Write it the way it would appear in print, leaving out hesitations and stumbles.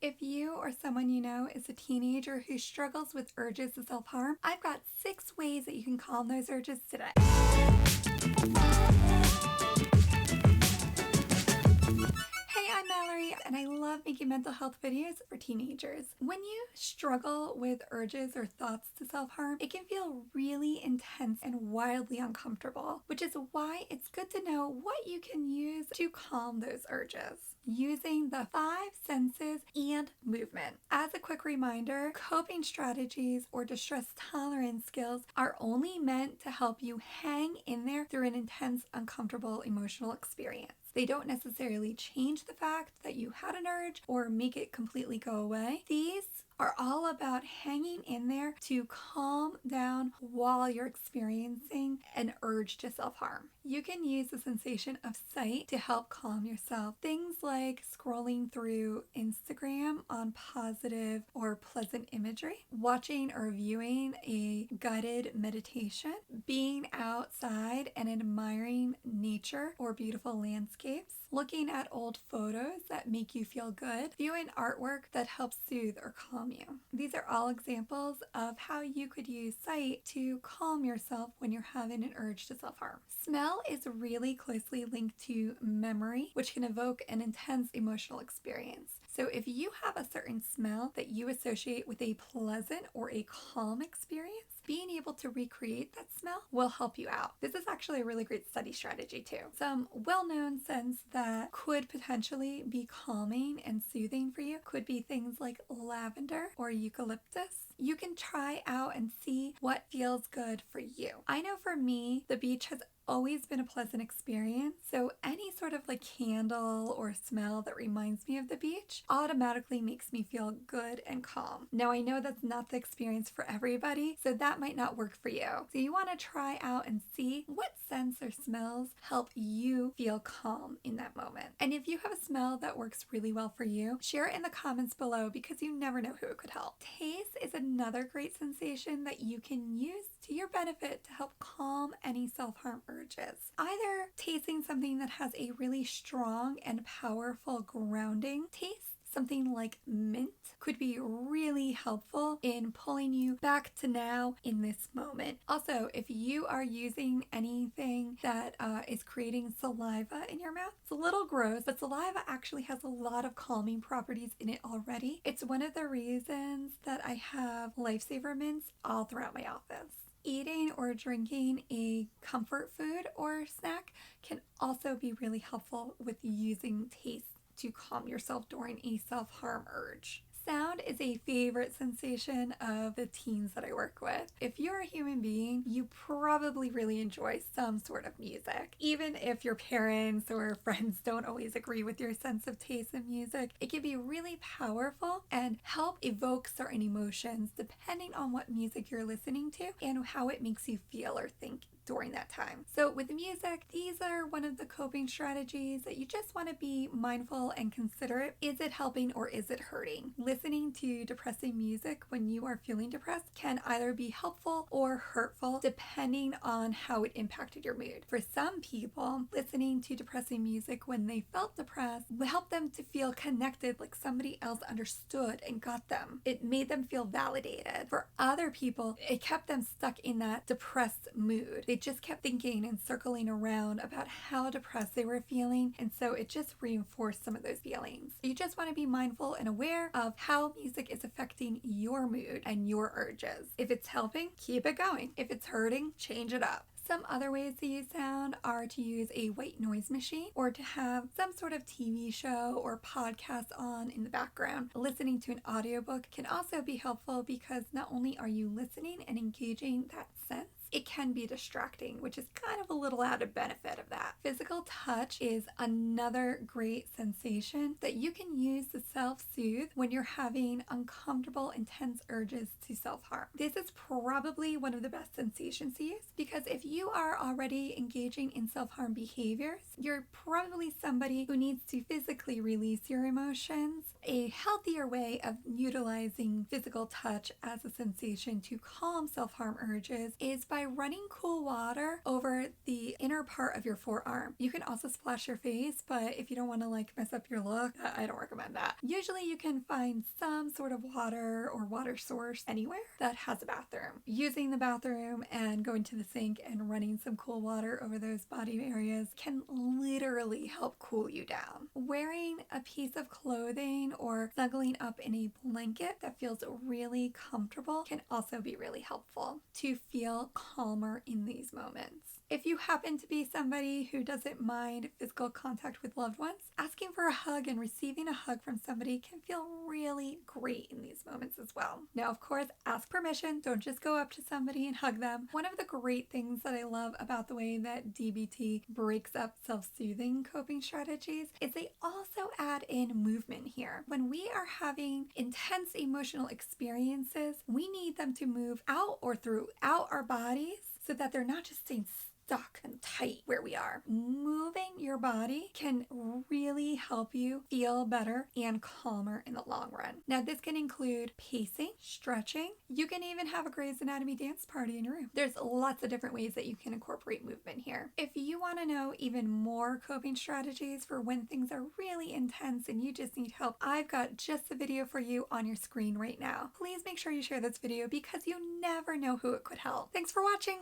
If you or someone you know is a teenager who struggles with urges to self-harm, I've got 6 ways that you can calm those urges today. Hey, I'm Mallory, and I love making mental health videos for teenagers. When you struggle with urges or thoughts to self-harm, it can feel really intense and wildly uncomfortable, which is why it's good to know what you can use to calm those urges, using the 5 senses and movement. As a quick reminder, coping strategies or distress tolerance skills are only meant to help you hang in there through an intense, uncomfortable emotional experience. They don't necessarily change the fact that you had an urge or make it completely go away. These are all about hanging in there to calm down while you're experiencing an urge to self-harm. You can use the sensation of sight to help calm yourself. Things like scrolling through Instagram on positive or pleasant imagery, watching or viewing a guided meditation, being outside and admiring nature or beautiful landscapes, looking at old photos that make you feel good, viewing artwork that helps soothe or calm you. These are all examples of how you could use sight to calm yourself when you're having an urge to self-harm. Smell is really closely linked to memory, which can evoke an intense emotional experience. So if you have a certain smell that you associate with a pleasant or a calm experience, being able to recreate that smell will help you out. This is actually a really great study strategy too. Some well-known scents that could potentially be calming and soothing for you could be things like lavender or eucalyptus. You can try out and see what feels good for you. I know for me, the beach has always been a pleasant experience, so any sort of like candle or smell that reminds me of the beach automatically makes me feel good and calm. Now I know that's not the experience for everybody, so that might not work for you. So you want to try out and see what scents or smells help you feel calm in that moment. And if you have a smell that works really well for you, share it in the comments below because you never know who it could help. Taste is another great sensation that you can use to your benefit to help calm any self-harm urges. Either tasting something that has a really strong and powerful grounding taste, something like mint, could be really helpful in pulling you back to now in this moment. Also, if you are using anything that is creating saliva in your mouth, it's a little gross, but saliva actually has a lot of calming properties in it already. It's one of the reasons that I have lifesaver mints all throughout my office. Eating or drinking a comfort food or snack can also be really helpful with using taste to calm yourself during a self-harm urge. Sound is a favorite sensation of the teens that I work with. If you're a human being, you probably really enjoy some sort of music. Even if your parents or friends don't always agree with your sense of taste in music, it can be really powerful and help evoke certain emotions depending on what music you're listening to and how it makes you feel or think during that time. So with music, these are one of the coping strategies that you just want to be mindful and considerate. Is it helping or is it hurting? Listening to depressing music when you are feeling depressed can either be helpful or hurtful depending on how it impacted your mood. For some people, listening to depressing music when they felt depressed will help them to feel connected, like somebody else understood and got them. It made them feel validated. For other people, it kept them stuck in that depressed mood. They just kept thinking and circling around about how depressed they were feeling, and so it just reinforced some of those feelings. You just want to be mindful and aware of how music is affecting your mood and your urges. If it's helping, keep it going. If it's hurting, change it up. Some other ways to use sound are to use a white noise machine or to have some sort of TV show or podcast on in the background. Listening to an audiobook can also be helpful because not only are you listening and engaging that sense, it can be distracting, which is kind of a little added benefit of that. Physical touch is another great sensation that you can use to self-soothe when you're having uncomfortable, intense urges to self-harm. This is probably one of the best sensations to use because if you are already engaging in self-harm behaviors, you're probably somebody who needs to physically release your emotions. A healthier way of utilizing physical touch as a sensation to calm self-harm urges is by by running cool water over the inner part of your forearm. You can also splash your face, but if you don't want to like mess up your look, I don't recommend that. Usually you can find some sort of water or water source anywhere that has a bathroom. Using the bathroom and going to the sink and running some cool water over those body areas can literally help cool you down. Wearing a piece of clothing or snuggling up in a blanket that feels really comfortable can also be really helpful to feel calmer in these moments. If you happen to be somebody who doesn't mind physical contact with loved ones, asking for a hug and receiving a hug from somebody can feel really great in these moments as well. Now, of course, ask permission. Don't just go up to somebody and hug them. One of the great things that I love about the way that DBT breaks up self-soothing coping strategies is they also add in movement here. When we are having intense emotional experiences, we need them to move out or throughout our bodies so that they're not just staying stuck and tight where we are. Moving your body can really help you feel better and calmer in the long run. Now, this can include pacing, stretching. You can even have a Grey's Anatomy dance party in your room. There's lots of different ways that you can incorporate movement here. If you want to know even more coping strategies for when things are really intense and you just need help, I've got just the video for you on your screen right now. Please make sure you share this video because you never know who it could help. Thanks for watching.